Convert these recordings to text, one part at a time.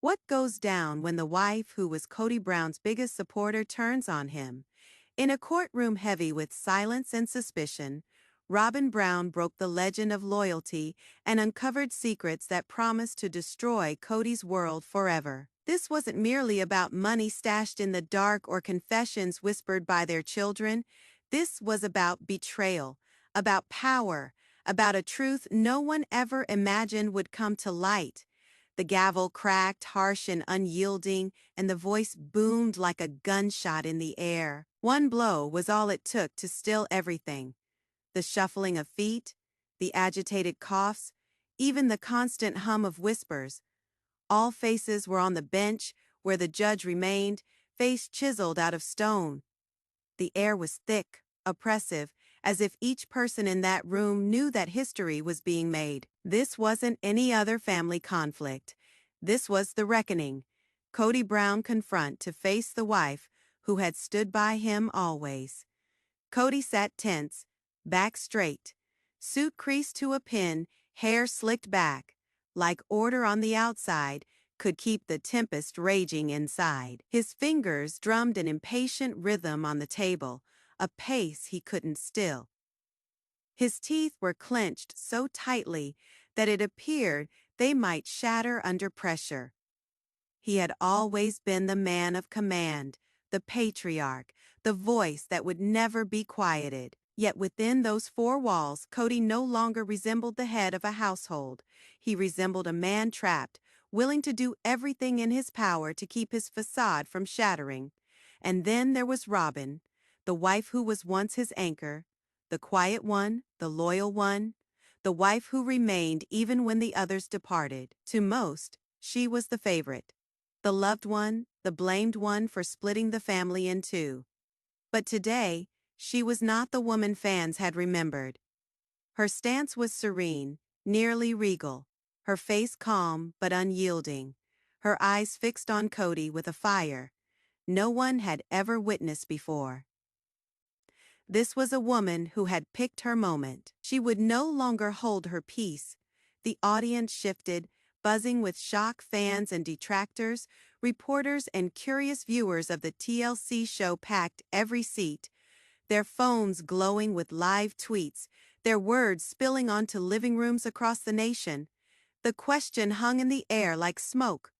What goes down when the wife who was Kody Brown's biggest supporter turns on him? In a courtroom heavy with silence and suspicion, Robyn Brown broke the legend of loyalty and uncovered secrets that promised to destroy Kody's world forever. This wasn't merely about money stashed in the dark or confessions whispered by their children. This was about betrayal, about power, about a truth no one ever imagined would come to light. The gavel cracked, harsh and unyielding, and the voice boomed like a gunshot in the air. One blow was all it took to still everything. The shuffling of feet, the agitated coughs, even the constant hum of whispers. All faces were on the bench where the judge remained, face chiseled out of stone. The air was thick, oppressive, as if each person in that room knew that history was being made. This wasn't any other family conflict. This was the reckoning. Kody Brown confront to face the wife who had stood by him always. Kody sat tense, back straight, suit creased to a pin, hair slicked back, like order on the outside could keep the tempest raging inside. His fingers drummed an impatient rhythm on the table, a pace he couldn't still. His teeth were clenched so tightly that it appeared they might shatter under pressure. He had always been the man of command, the patriarch, the voice that would never be quieted. Yet within those four walls, Kody no longer resembled the head of a household. He resembled a man trapped, willing to do everything in his power to keep his facade from shattering. And then there was Robyn, the wife who was once his anchor, the quiet one, the loyal one, the wife who remained even when the others departed. To most, she was the favorite, the loved one, the blamed one for splitting the family in two. But today, she was not the woman fans had remembered. Her stance was serene, nearly regal, her face calm but unyielding, her eyes fixed on Kody with a fire no one had ever witnessed before. This was a woman who had picked her moment. She would no longer hold her peace. The audience shifted, buzzing with shock fans and detractors, reporters and curious viewers of the TLC show packed every seat, their phones glowing with live tweets, their words spilling onto living rooms across the nation. The question hung in the air like smoke.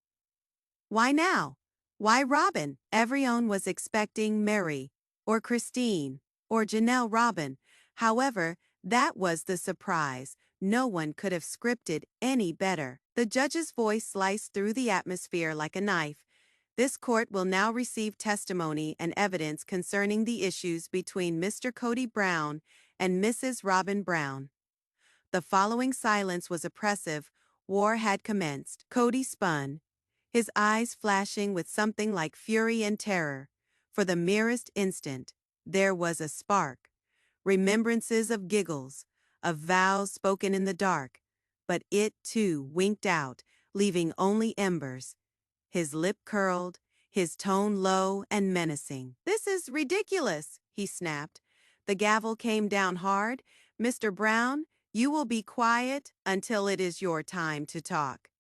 Why now? Why Robyn? Everyone was expecting Mary, or Christine, or Janelle Robyn. However, that was the surprise. No one could have scripted any better. The judge's voice sliced through the atmosphere like a knife. This court will now receive testimony and evidence concerning the issues between Mr. Kody Brown and Mrs. Robyn Brown. The following silence was oppressive. War had commenced. Kody spun, his eyes flashing with something like fury and terror. For the merest instant, there was a spark. Remembrances of giggles, of vows spoken in the dark. But it, too, winked out, leaving only embers. His lip curled, his tone low and menacing. "This is ridiculous," he snapped. The gavel came down hard. "Mr. Brown, you will be quiet until it is your time to talk."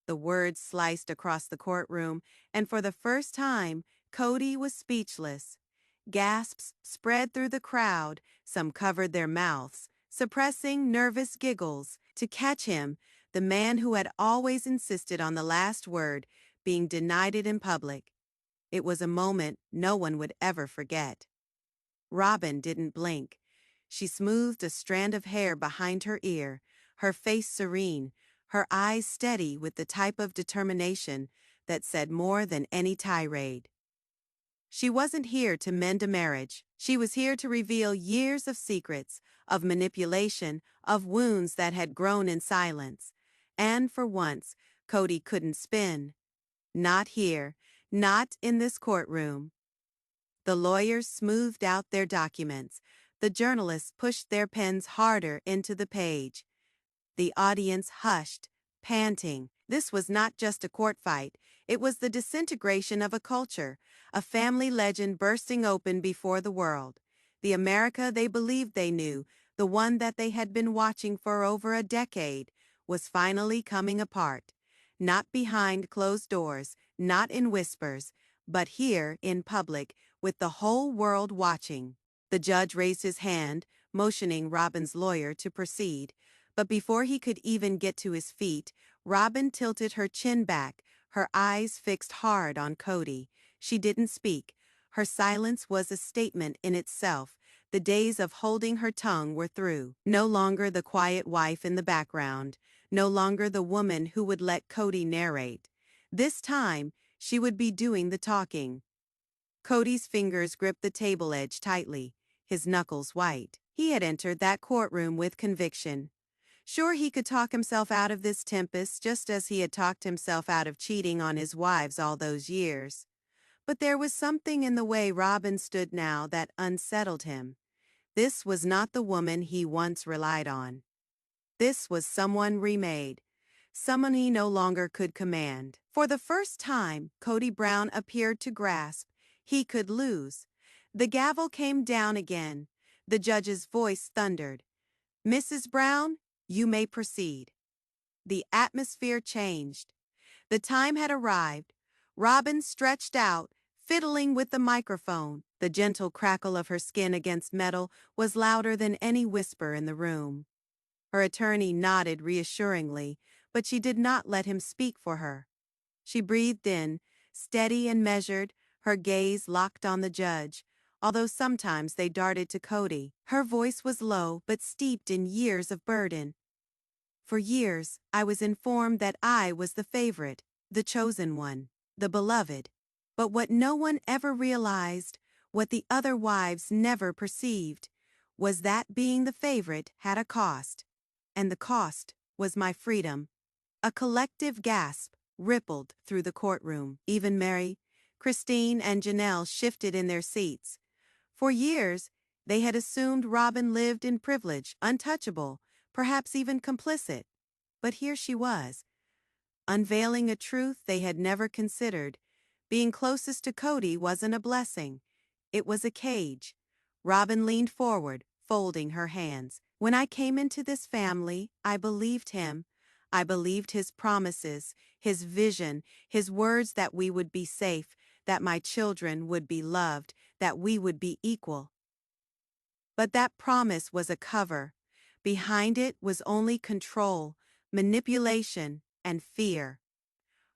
The words sliced across the courtroom, and for the first time, Kody was speechless. Gasps spread through the crowd, some covered their mouths, suppressing nervous giggles. To catch him, the man who had always insisted on the last word, being denied it in public. It was a moment no one would ever forget. Robyn didn't blink. She smoothed a strand of hair behind her ear, her face serene, her eyes steady with the type of determination that said more than any tirade. She wasn't here to mend a marriage. She was here to reveal years of secrets, of manipulation, of wounds that had grown in silence. And for once, Kody couldn't spin. Not here, not in this courtroom. The lawyers smoothed out their documents. The journalists pushed their pens harder into the page. The audience hushed, panting. This was not just a court fight. It was the disintegration of a culture, a family legend bursting open before the world. The America they believed they knew, the one that they had been watching for over a decade, was finally coming apart. not behind closed doors, not in whispers, but here in public, with the whole world watching. The judge raised his hand, motioning Robyn's lawyer to proceed, but before he could even get to his feet, Robyn tilted her chin back, her eyes fixed hard on Kody. She didn't speak. Her silence was a statement in itself. The days of holding her tongue were through. No longer the quiet wife in the background, no longer the woman who would let Kody narrate. This time, she would be doing the talking. Kody's fingers gripped the table edge tightly, his knuckles white. He had entered that courtroom with conviction. Sure, he could talk himself out of this tempest just as he had talked himself out of cheating on his wives all those years. But there was something in the way Robyn stood now that unsettled him. This was not the woman he once relied on. This was someone remade, someone he no longer could command. For the first time, Kody Brown appeared to grasp he could lose. The gavel came down again. The judge's voice thundered. "Mrs. Brown, you may proceed." The atmosphere changed. The time had arrived. Robyn stretched out, fiddling with the microphone. The gentle crackle of her skin against metal was louder than any whisper in the room. Her attorney nodded reassuringly, but she did not let him speak for her. She breathed in, steady and measured, her gaze locked on the judge, although sometimes they darted to Kody. Her voice was low but steeped in years of burden. "For years, I was informed that I was the favorite, the chosen one, the beloved. But what no one ever realized, what the other wives never perceived, was that being the favorite had a cost. And the cost was my freedom." A collective gasp rippled through the courtroom. Even Mary, Christine, and Janelle shifted in their seats. For years, they had assumed Robyn lived in privilege, untouchable, perhaps even complicit. But here she was, unveiling a truth they had never considered. Being closest to Kody wasn't a blessing. It was a cage. Robyn leaned forward, folding her hands. "When I came into this family, I believed him. I believed his promises, his vision, his words that we would be safe, that my children would be loved, that we would be equal. But that promise was a cover. Behind it was only control, manipulation, and fear."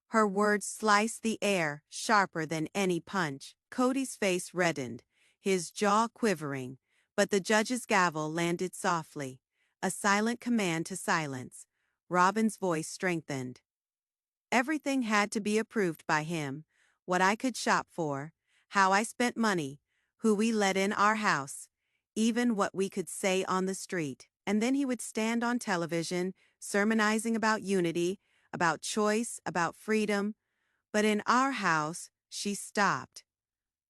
Her words sliced the air, sharper than any punch. Kody's face reddened, his jaw quivering, but the judge's gavel landed softly, a silent command to silence. Robyn's voice strengthened. "Everything had to be approved by him. What I could shop for, how I spent money, who we let in our house, even what we could say on the street." And then he would stand on television, sermonizing about unity, about choice, about freedom. But in our house, she stopped.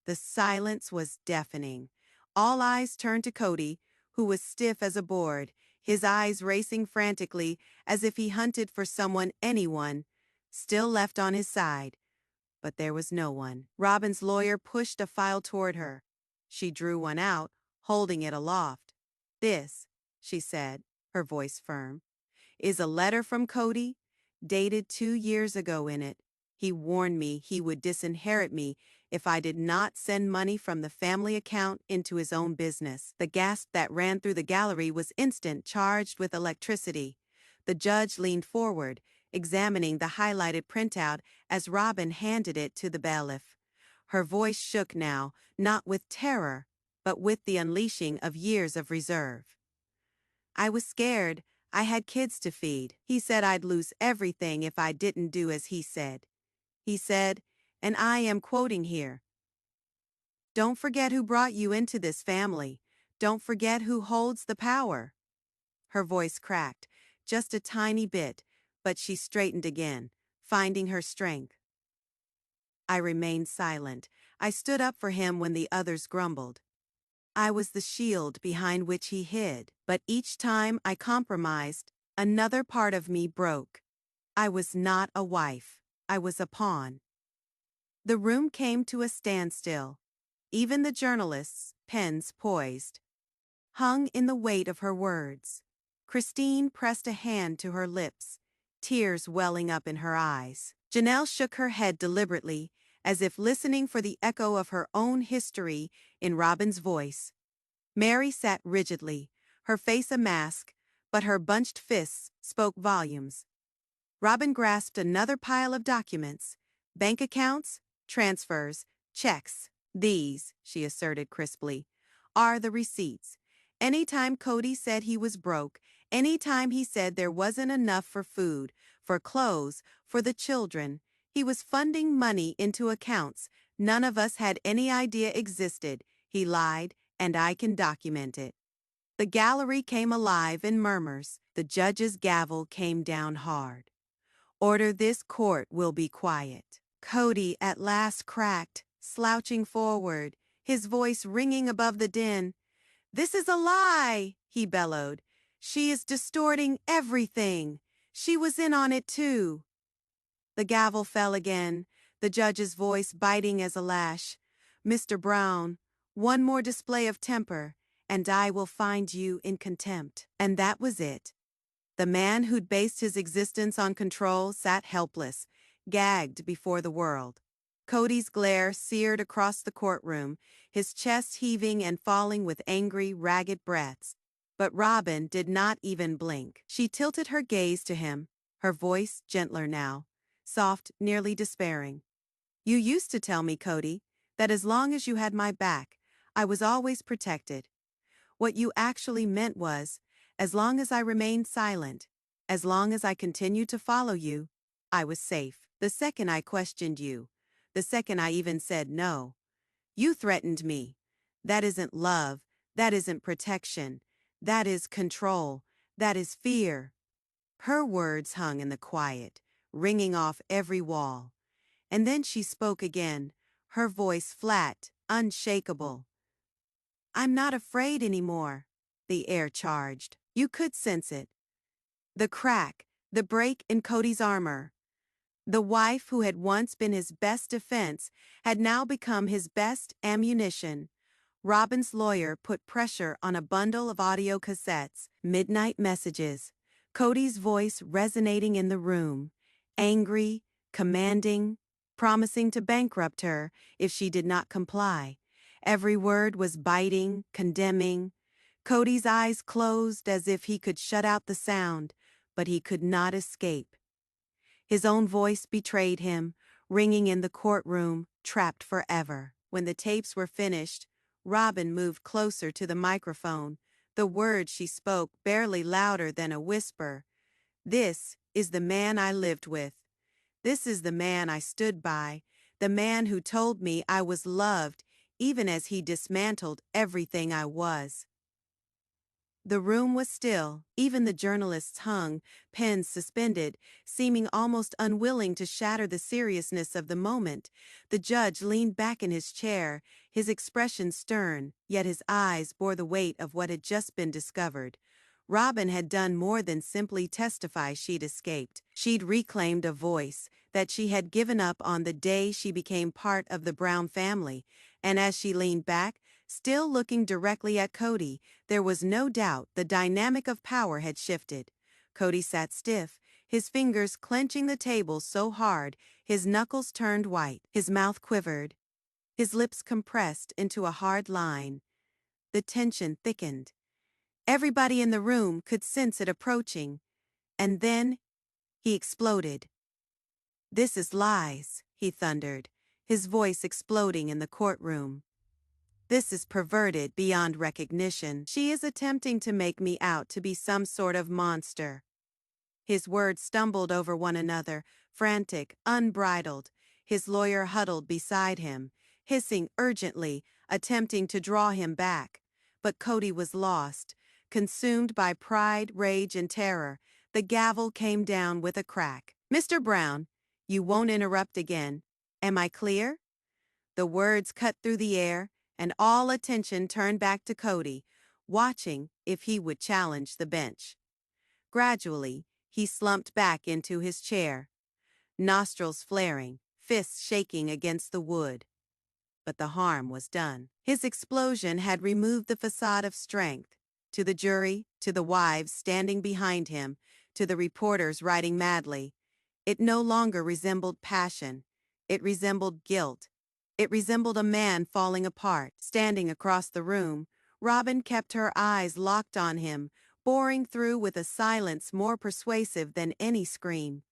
The silence was deafening. All eyes turned to Kody, who was stiff as a board, his eyes racing frantically as if he hunted for someone, anyone, still left on his side. But there was no one. Robyn's lawyer pushed a file toward her. She drew one out, holding it aloft. "This," she said, her voice firm, "is a letter from Kody, dated 2 years ago. In it, he warned me he would disinherit me if I did not send money from the family account into his own business." The gasp that ran through the gallery was instant, charged with electricity. The judge leaned forward, examining the highlighted printout as Robyn handed it to the bailiff. Her voice shook now, not with terror, but with the unleashing of years of reserve. "I was scared. I had kids to feed. He said I'd lose everything if I didn't do as he said. He said, and I am quoting here, 'Don't forget who brought you into this family. Don't forget who holds the power.'" Her voice cracked, just a tiny bit, but she straightened again, finding her strength. I remained silent. I stood up for him when the others grumbled. I was the shield behind which he hid, but each time I compromised, another part of me broke. I was not a wife. I was a pawn. The room came to a standstill. Even the journalists, pens poised, hung in the weight of her words. Christine pressed a hand to her lips, tears welling up in her eyes. Janelle shook her head deliberately, as if listening for the echo of her own history in Robyn's voice. Mary sat rigidly, her face a mask, but her bunched fists spoke volumes. Robyn grasped another pile of documents. Bank accounts, transfers, checks. These, she asserted crisply, are the receipts. Anytime Kody said he was broke, anytime he said there wasn't enough for food, for clothes, for the children, he was funding money into accounts none of us had any idea existed. He lied, and I can document it. The gallery came alive in murmurs. The judge's gavel came down hard. Order, this court will be quiet. Kody at last cracked, slouching forward, his voice ringing above the din. This is a lie, he bellowed. She is distorting everything. She was in on it too. The gavel fell again, the judge's voice biting as a lash. Mr. Brown, one more display of temper, and I will find you in contempt. And that was it. The man who'd based his existence on control sat helpless, gagged before the world. Kody's glare seared across the courtroom, his chest heaving and falling with angry, ragged breaths. But Robyn did not even blink. She tilted her gaze to him, her voice gentler now, soft, nearly despairing. You used to tell me, Kody, that as long as you had my back, I was always protected. What you actually meant was, as long as I remained silent, as long as I continued to follow you, I was safe. The second I questioned you, the second I even said no, you threatened me. That isn't love, that isn't protection, that is control, that is fear. Her words hung in the quiet, ringing off every wall. And then she spoke again, her voice flat, unshakable. I'm not afraid anymore, the air charged. You could sense it. The crack, the break in Kody's armor. The wife who had once been his best defense had now become his best ammunition. Robyn's lawyer put pressure on a bundle of audio cassettes, midnight messages, Kody's voice resonating in the room, angry, commanding, promising to bankrupt her if she did not comply. Every word was biting, condemning. Kody's eyes closed as if he could shut out the sound, but he could not escape. His own voice betrayed him, ringing in the courtroom, trapped forever. When the tapes were finished, Robyn moved closer to the microphone, the words she spoke barely louder than a whisper. This is the man I lived with. This is the man I stood by, the man who told me I was loved, even as he dismantled everything I was. The room was still, even the journalists hung, pens suspended, seeming almost unwilling to shatter the seriousness of the moment. The judge leaned back in his chair, his expression stern, yet his eyes bore the weight of what had just been discovered. Robyn had done more than simply testify she'd escaped. She'd reclaimed a voice that she had given up on the day she became part of the Brown family, and as she leaned back, still looking directly at Kody, there was no doubt the dynamic of power had shifted. Kody sat stiff, his fingers clenching the table so hard his knuckles turned white, his mouth quivered, his lips compressed into a hard line. The tension thickened. Everybody in the room could sense it approaching. And then he exploded. "This is lies," he thundered, his voice exploding in the courtroom. "This is perverted beyond recognition. She is attempting to make me out to be some sort of monster." His words stumbled over one another, frantic, unbridled. His lawyer huddled beside him, hissing urgently, attempting to draw him back. But Kody was lost, consumed by pride, rage, and terror. The gavel came down with a crack. "Mr. Brown, you won't interrupt again. Am I clear?" The words cut through the air, and all attention turned back to Kody, watching if he would challenge the bench. Gradually, he slumped back into his chair, nostrils flaring, fists shaking against the wood. But the harm was done. His explosion had removed the facade of strength. To the jury, to the wives standing behind him, to the reporters writing madly. It no longer resembled passion. It resembled guilt. It resembled a man falling apart. Standing across the room, Robyn kept her eyes locked on him, boring through with a silence more persuasive than any scream.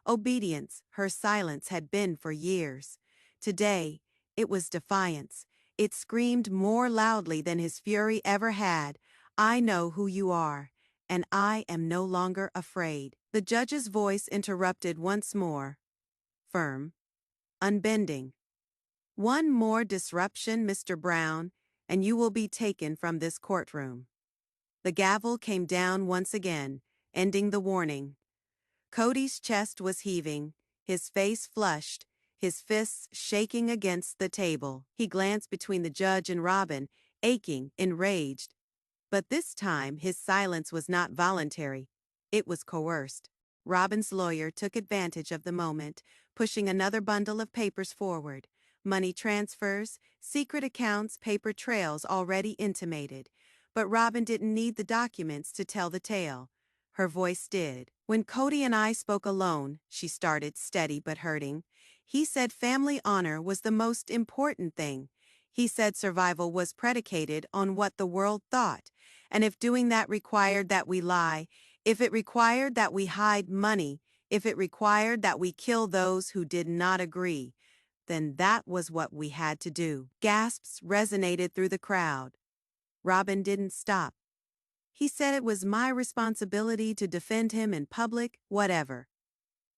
Obedience, her silence had been for years. Today, it was defiance. It screamed more loudly than his fury ever had. I know who you are, and I am no longer afraid. The judge's voice interrupted once more. Firm. Unbending. One more disruption, Mr. Brown, and you will be taken from this courtroom. The gavel came down once again, ending the warning. Kody's chest was heaving, his face flushed, his fists shaking against the table. He glanced between the judge and Robyn, aching, enraged. But this time his silence was not voluntary. It was coerced. Robyn's lawyer took advantage of the moment, pushing another bundle of papers forward. Money transfers, secret accounts, paper trails already intimated. But Robyn didn't need the documents to tell the tale. Her voice did. When Kody and I spoke alone, she started, steady but hurting. He said family honor was the most important thing. He said survival was predicated on what the world thought. And if doing that required that we lie, if it required that we hide money, if it required that we kill those who did not agree, then that was what we had to do. Gasps resonated through the crowd. Robyn didn't stop. He said it was my responsibility to defend him in public, whatever.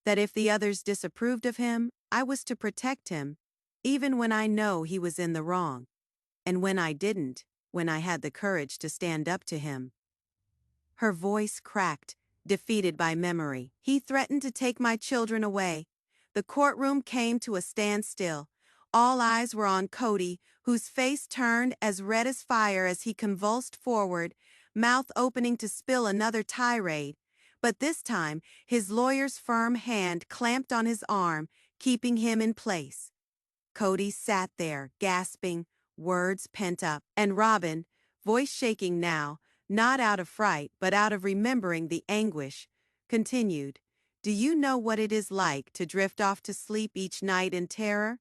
That if the others disapproved of him, I was to protect him, even when I know he was in the wrong. And when I didn't, when I had the courage to stand up to him. Her voice cracked, defeated by memory. He threatened to take my children away. The courtroom came to a standstill. All eyes were on Kody, whose face turned as red as fire as he convulsed forward, mouth opening to spill another tirade. But this time, his lawyer's firm hand clamped on his arm, keeping him in place. Kody sat there, gasping, words pent up, and Robyn, voice shaking now, not out of fright but out of remembering the anguish, continued, "Do you know what it is like to drift off to sleep each night in terror,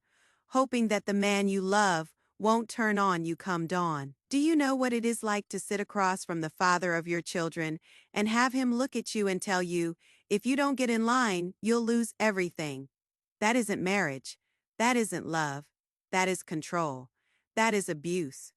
hoping that the man you love won't turn on you come dawn? Do you know what it is like to sit across from the father of your children and have him look at you and tell you, if you don't get in line, you'll lose everything? That isn't marriage. That isn't love. That is control. That is abuse."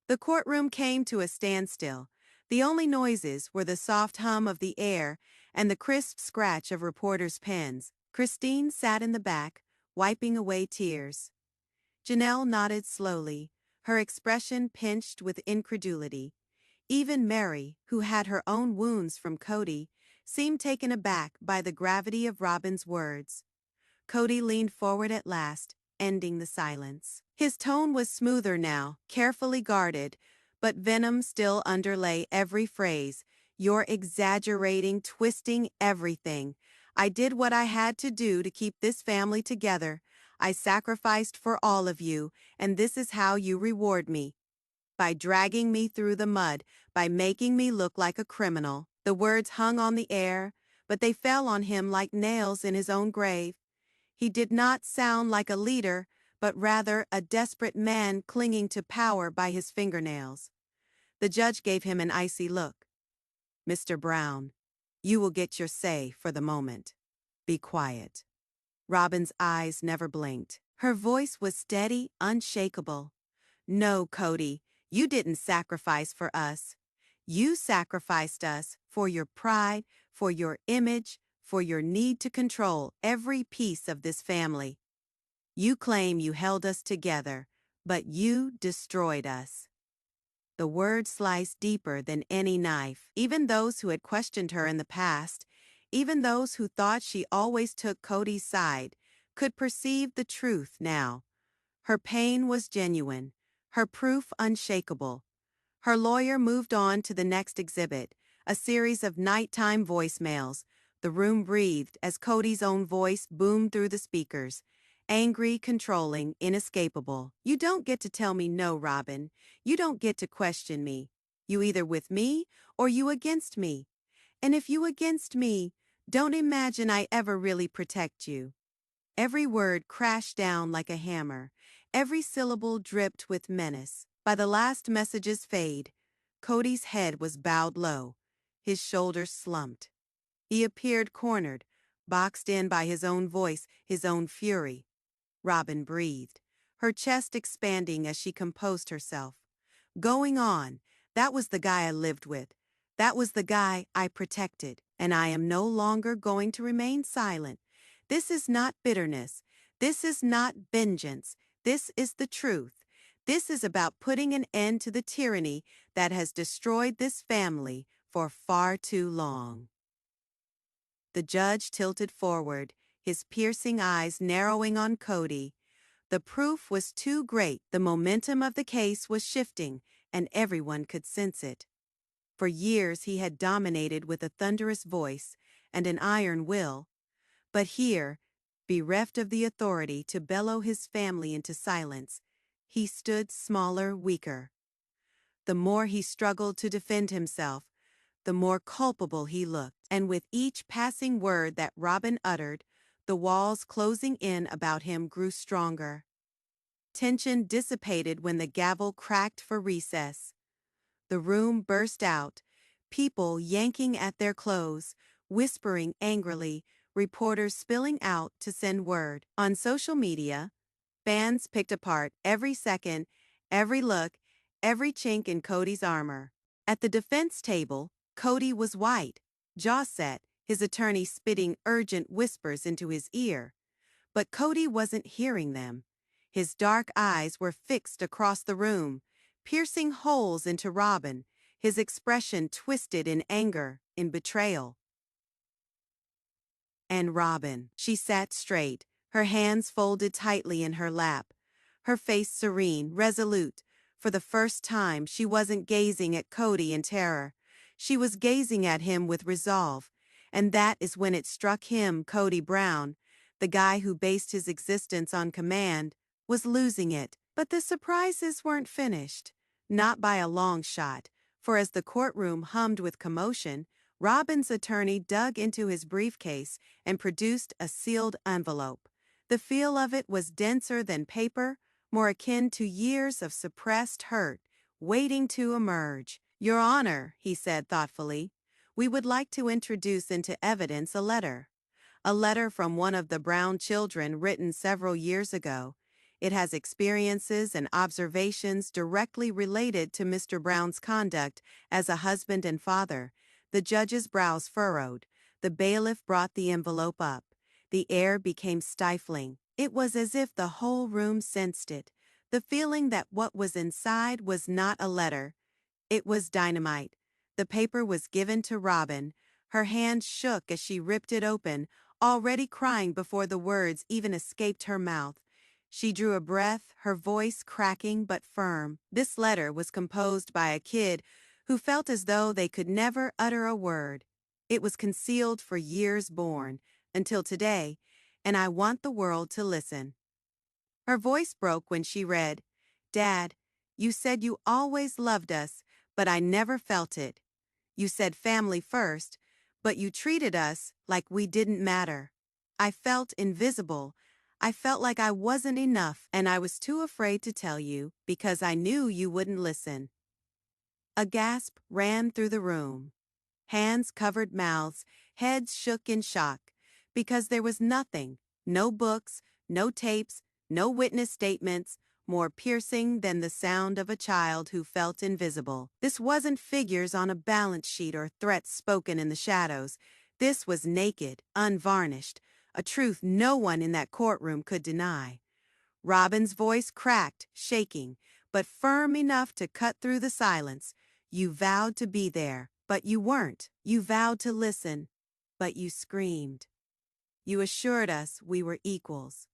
The courtroom came to a standstill. The only noises were the soft hum of the air and the crisp scratch of reporters' pens. Christine sat in the back, wiping away tears. Janelle nodded slowly, her expression pinched with incredulity. Even Mary, who had her own wounds from Kody, seemed taken aback by the gravity of Robyn's words. Kody leaned forward at last, ending the silence. His tone was smoother now, carefully guarded, but venom still underlay every phrase. "You're exaggerating, twisting everything. I did what I had to do to keep this family together. I sacrificed for all of you, and this is how you reward me. By dragging me through the mud, by making me look like a criminal." The words hung on the air, but they fell on him like nails in his own grave. He did not sound like a leader, but rather a desperate man clinging to power by his fingernails. The judge gave him an icy look. "Mr. Brown, you will get your say for the moment. Be quiet." Robyn's eyes never blinked. Her voice was steady, unshakable. "No, Kody, you didn't sacrifice for us. You sacrificed us for your pride, for your image, for your need to control every piece of this family. You claim you held us together, but you destroyed us." The word sliced deeper than any knife. Even those who had questioned her in the past, even those who thought she always took Kody's side, could perceive the truth now. Her pain was genuine, her proof unshakable. Her lawyer moved on to the next exhibit, a series of nighttime voicemails. The room breathed as Kody's own voice boomed through the speakers. Angry, controlling, inescapable. "You don't get to tell me no, Robyn. You don't get to question me. You either with me or you against me. And if you against me, don't imagine I ever really protect you." Every word crashed down like a hammer. Every syllable dripped with menace. By the last message's fade, Kody's head was bowed low, his shoulders slumped. He appeared cornered, boxed in by his own voice, his own fury. Robyn breathed, her chest expanding as she composed herself. "Going on, that was the guy I lived with. That was the guy I protected, and I am no longer going to remain silent. This is not bitterness. This is not vengeance. This is the truth. This is about putting an end to the tyranny that has destroyed this family for far too long." The judge tilted forward, his piercing eyes narrowing on Kody. The proof was too great. The momentum of the case was shifting, and everyone could sense it. For years he had dominated with a thunderous voice and an iron will, but here, bereft of the authority to bellow his family into silence, he stood smaller, weaker. The more he struggled to defend himself, the more culpable he looked, and with each passing word that Robyn uttered, the walls closing in about him grew stronger. Tension dissipated when the gavel cracked for recess. The room burst out, people yanking at their clothes, whispering angrily, reporters spilling out to send word. On social media, fans picked apart every second, every look, every chink in Kody's armor. At the defense table, Kody was white, jaw set, his attorney spitting urgent whispers into his ear. But Kody wasn't hearing them. His dark eyes were fixed across the room, piercing holes into Robyn, his expression twisted in anger, in betrayal. And Robyn, she sat straight, her hands folded tightly in her lap, her face serene, resolute. For the first time, she wasn't gazing at Kody in terror. She was gazing at him with resolve, and that is when it struck him. Kody Brown, the guy who based his existence on command, was losing it. But the surprises weren't finished. Not by a long shot, for as the courtroom hummed with commotion, Robyn's attorney dug into his briefcase and produced a sealed envelope. The feel of it was denser than paper, more akin to years of suppressed hurt, waiting to emerge. "Your Honor," he said thoughtfully, "we would like to introduce into evidence a letter. A letter from one of the Brown children written several years ago. It has experiences and observations directly related to Mr. Brown's conduct as a husband and father." The judge's brows furrowed. The bailiff brought the envelope up. The air became stifling. It was as if the whole room sensed it. The feeling that what was inside was not a letter. It was dynamite. The paper was given to Robyn. Her hand shook as she ripped it open, already crying before the words even escaped her mouth. She drew a breath, her voice cracking but firm. This letter was composed by a kid who felt as though they could never utter a word. It was concealed for years born, until today, and I want the world to listen. Her voice broke when she read, "Dad, you said you always loved us, but I never felt it. You said family first, but you treated us like we didn't matter. I felt invisible. I felt like I wasn't enough, and I was too afraid to tell you because I knew you wouldn't listen." A gasp ran through the room. Hands covered mouths, heads shook in shock, because there was nothing, no books, no tapes, no witness statements, more piercing than the sound of a child who felt invisible. This wasn't figures on a balance sheet or threats spoken in the shadows. This was naked, unvarnished, a truth no one in that courtroom could deny. Robyn's voice cracked, shaking, but firm enough to cut through the silence. "You vowed to be there, but you weren't. You vowed to listen, but you screamed. You assured us we were equals.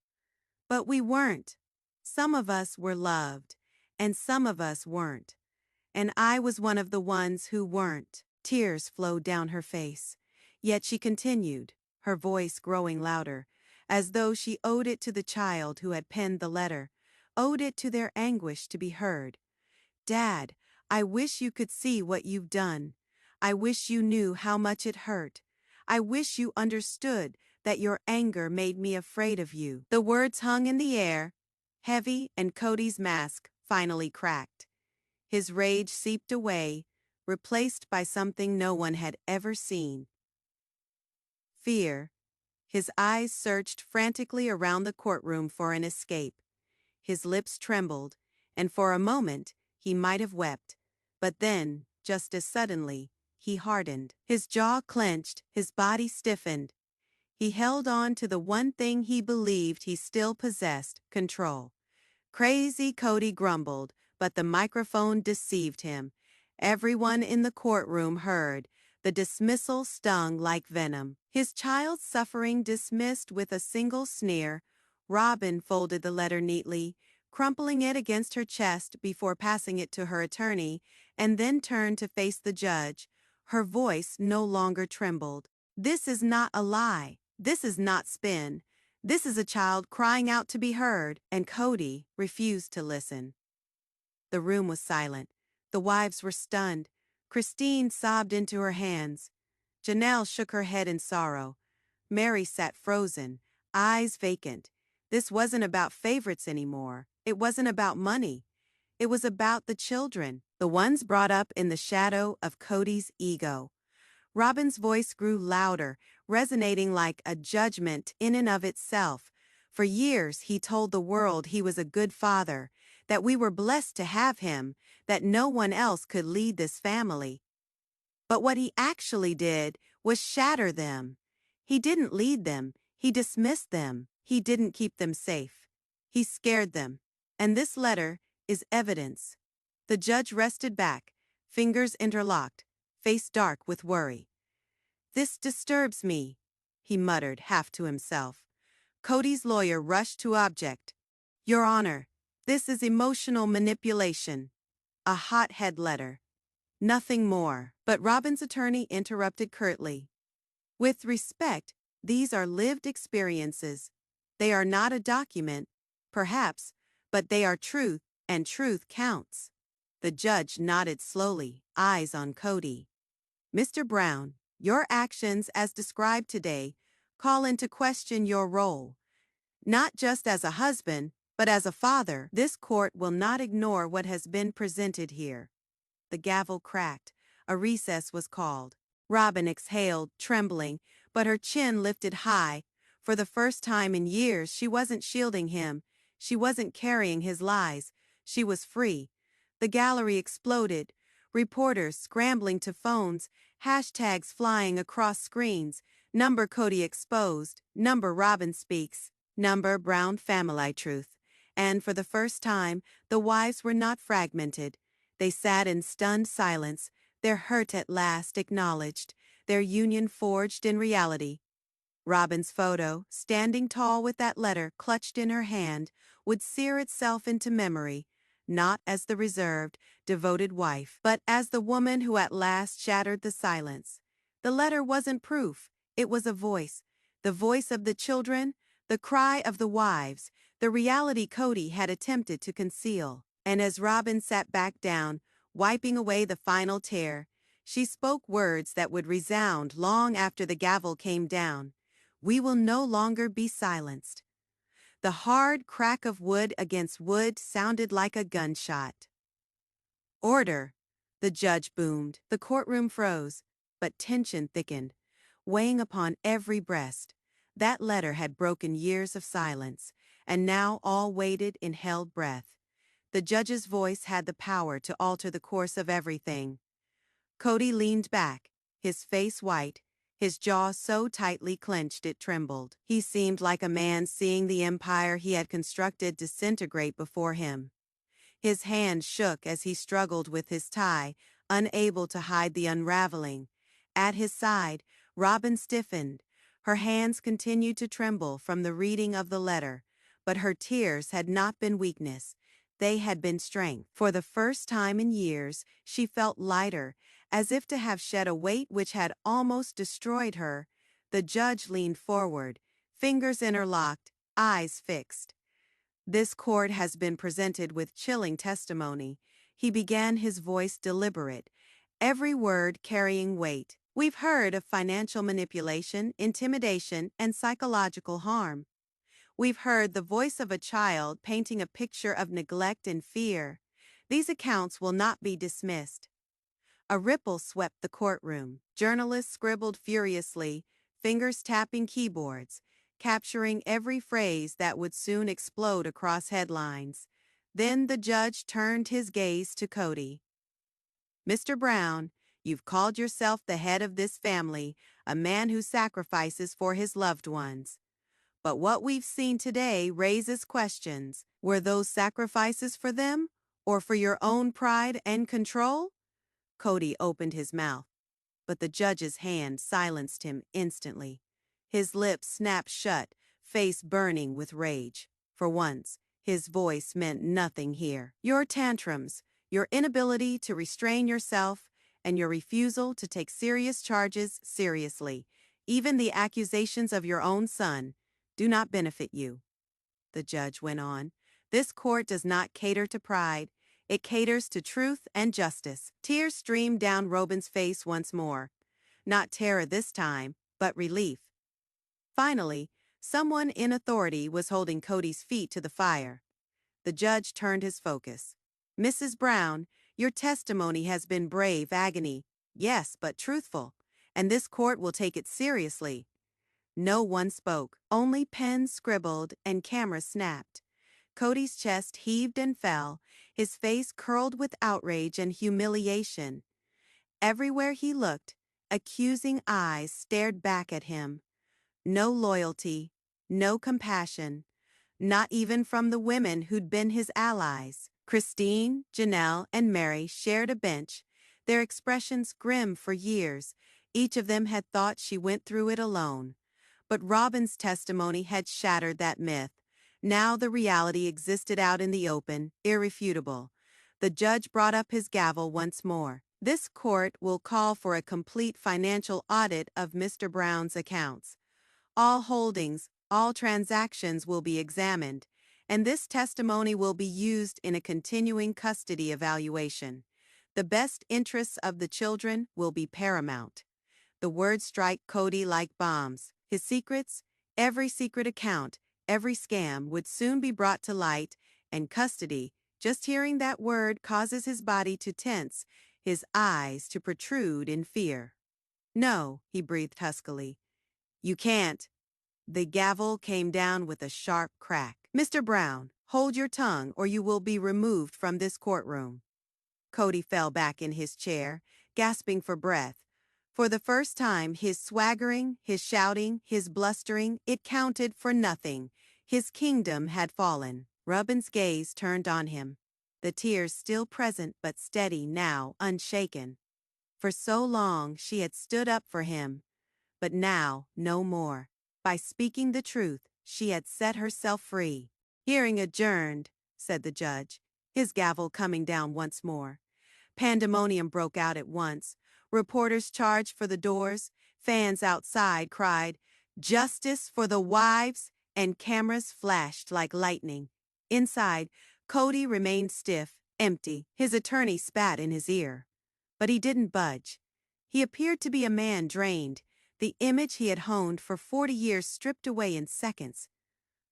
But we weren't. Some of us were loved, and some of us weren't. And I was one of the ones who weren't." Tears flowed down her face. Yet she continued, her voice growing louder, as though she owed it to the child who had penned the letter, owed it to their anguish to be heard. "Dad, I wish you could see what you've done. I wish you knew how much it hurt. I wish you understood that your anger made me afraid of you." The words hung in the air, heavy, and Kody's mask finally cracked. His rage seeped away, replaced by something no one had ever seen. Fear. His eyes searched frantically around the courtroom for an escape. His lips trembled, and for a moment, he might have wept. But then, just as suddenly, he hardened. His jaw clenched, his body stiffened. He held on to the one thing he believed he still possessed: control. "Crazy," Kody grumbled, but the microphone deceived him. Everyone in the courtroom heard. The dismissal stung like venom. His child's suffering dismissed with a single sneer. Robyn folded the letter neatly, crumpling it against her chest before passing it to her attorney, and then turned to face the judge. Her voice no longer trembled. "This is not a lie. This is not spin. This is a child crying out to be heard," and Kody refused to listen. The room was silent. The wives were stunned. Christine sobbed into her hands. Janelle shook her head in sorrow. Mary sat frozen, eyes vacant. This wasn't about favorites anymore. It wasn't about money. It was about the children, the ones brought up in the shadow of Kody's ego. Robyn's voice grew louder, resonating like a judgment in and of itself. For years he told the world he was a good father, that we were blessed to have him, that no one else could lead this family. But what he actually did was shatter them. He didn't lead them, he dismissed them. He didn't keep them safe. He scared them. And this letter is evidence. The judge rested back, fingers interlocked, face dark with worry. "This disturbs me," he muttered, half to himself. Kody's lawyer rushed to object. "Your Honor, this is emotional manipulation. A hothead letter. Nothing more." But Robyn's attorney interrupted curtly. "With respect, these are lived experiences. They are not a document, perhaps, but they are truth, and truth counts." The judge nodded slowly, eyes on Kody. "Mr. Brown, your actions as described today call into question your role, not just as a husband, but as a father. This court will not ignore what has been presented here." The gavel cracked. A recess was called. Robyn exhaled, trembling, but her chin lifted high. For the first time in years, she wasn't shielding him. She wasn't carrying his lies. She was free. The gallery exploded. Reporters scrambling to phones, hashtags flying across screens. Number Kody exposed, number Robyn speaks, number Brown family truth. And for the first time, the wives were not fragmented. They sat in stunned silence, their hurt at last acknowledged, their union forged in reality. Robyn's photo, standing tall with that letter clutched in her hand, would sear itself into memory, not as the reserved, devoted wife, but as the woman who at last shattered the silence. The letter wasn't proof, it was a voice, the voice of the children, the cry of the wives, the reality Kody had attempted to conceal. And as Robyn sat back down, wiping away the final tear, she spoke words that would resound long after the gavel came down. "We will no longer be silenced." The hard crack of wood against wood sounded like a gunshot. "Order!" the judge boomed. The courtroom froze, but tension thickened, weighing upon every breast. That letter had broken years of silence, and now all waited in held breath. The judge's voice had the power to alter the course of everything. Kody leaned back, his face white, his jaw so tightly clenched it trembled. He seemed like a man seeing the empire he had constructed disintegrate before him. His hand shook as he struggled with his tie, unable to hide the unraveling. At his side, Robyn stiffened. Her hands continued to tremble from the reading of the letter, but her tears had not been weakness. They had been strength. For the first time in years, she felt lighter, as if to have shed a weight which had almost destroyed her. The judge leaned forward, fingers interlocked, eyes fixed. "This court has been presented with chilling testimony." He began, his voice deliberate, every word carrying weight. We've heard of financial manipulation, intimidation, and psychological harm. We've heard the voice of a child painting a picture of neglect and fear. These accounts will not be dismissed. A ripple swept the courtroom. Journalists scribbled furiously, fingers tapping keyboards, capturing every phrase that would soon explode across headlines. Then the judge turned his gaze to Kody. Mr. Brown, you've called yourself the head of this family, a man who sacrifices for his loved ones. But what we've seen today raises questions. Were those sacrifices for them, or for your own pride and control? Kody opened his mouth, but the judge's hand silenced him instantly. His lips snapped shut, face burning with rage. For once, his voice meant nothing here. Your tantrums, your inability to restrain yourself, and your refusal to take serious charges seriously, even the accusations of your own son, do not benefit you. The judge went on. This court does not cater to pride. It caters to truth and justice. Tears streamed down Robyn's face once more. Not terror this time, but relief. Finally, someone in authority was holding Kody's feet to the fire. The judge turned his focus. Mrs. Brown, your testimony has been brave agony, yes, but truthful, and this court will take it seriously. No one spoke, only pens scribbled and cameras snapped. Kody's chest heaved and fell, his face curled with outrage and humiliation. Everywhere he looked, accusing eyes stared back at him. No loyalty, no compassion, not even from the women who'd been his allies. Christine, Janelle, and Mary shared a bench, their expressions grim for years. Each of them had thought she went through it alone. But Robyn's testimony had shattered that myth. Now the reality existed out in the open, irrefutable. The judge brought up his gavel once more. This court will call for a complete financial audit of Mr. Brown's accounts. All holdings, all transactions will be examined, and this testimony will be used in a continuing custody evaluation. The best interests of the children will be paramount. The words strike Kody like bombs. His secrets, every secret account, every scam would soon be brought to light, and custody, just hearing that word causes his body to tense, his eyes to protrude in fear. No, he breathed huskily. You can't. The gavel came down with a sharp crack. Mr. Brown, hold your tongue or you will be removed from this courtroom. Kody fell back in his chair, gasping for breath. For the first time, his swaggering, his shouting, his blustering, it counted for nothing. His kingdom had fallen. Robyn's gaze turned on him, the tears still present but steady now, unshaken. For so long she had stood up for him, but now no more. By speaking the truth, she had set herself free. Hearing adjourned, said the judge, his gavel coming down once more. Pandemonium broke out at once. Reporters charged for the doors. Fans outside cried, "Justice for the wives!" and cameras flashed like lightning. Inside, Kody remained stiff, empty. His attorney spat in his ear. But he didn't budge. He appeared to be a man drained, the image he had honed for 40 years stripped away in seconds.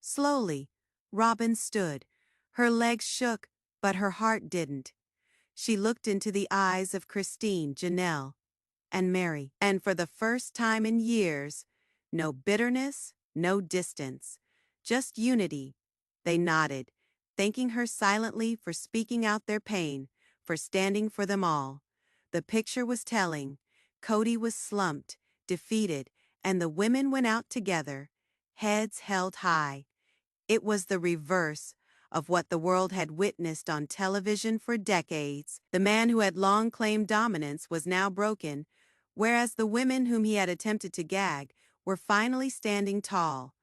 Slowly, Robyn stood. Her legs shook, but her heart didn't. She looked into the eyes of Christine, Janelle, and Mary, and for the first time in years, no bitterness, no distance, just unity. They nodded, thanking her silently for speaking out their pain, for standing for them all. The picture was telling. Kody was slumped, defeated, and the women went out together, heads held high. It was the reverse of what the world had witnessed on television for decades. The man who had long claimed dominance was now broken, whereas the women whom he had attempted to gag were finally standing tall.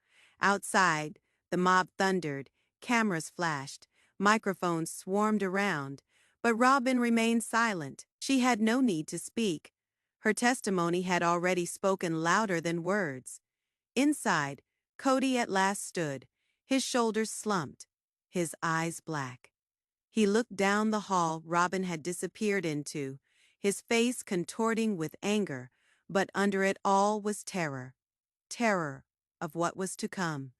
Outside, the mob thundered, cameras flashed, microphones swarmed around, but Robyn remained silent. She had no need to speak. Her testimony had already spoken louder than words. Inside, Kody at last stood, his shoulders slumped, his eyes black. He looked down the hall Robyn had disappeared into, his face contorting with anger, but under it all was terror. Terror of what was to come.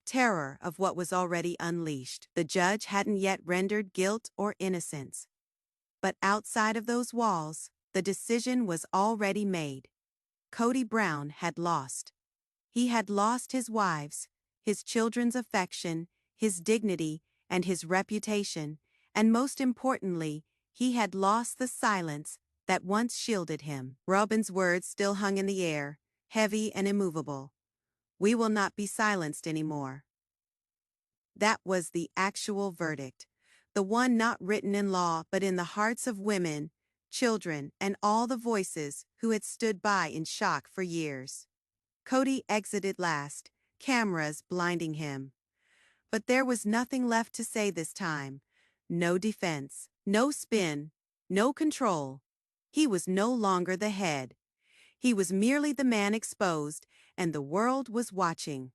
Terror of what was already unleashed. The judge hadn't yet rendered guilt or innocence. But outside of those walls, the decision was already made. Kody Brown had lost. He had lost his wives, his children's affection, his dignity, and his reputation, and most importantly, he had lost the silence that once shielded him. Robyn's words still hung in the air, heavy and immovable. "We will not be silenced anymore." That was the actual verdict, the one not written in law but in the hearts of women, children, and all the voices who had stood by in shock for years. Kody exited last, cameras blinding him. But there was nothing left to say this time. No defense, no spin, no control. He was no longer the head. He was merely the man exposed, and the world was watching.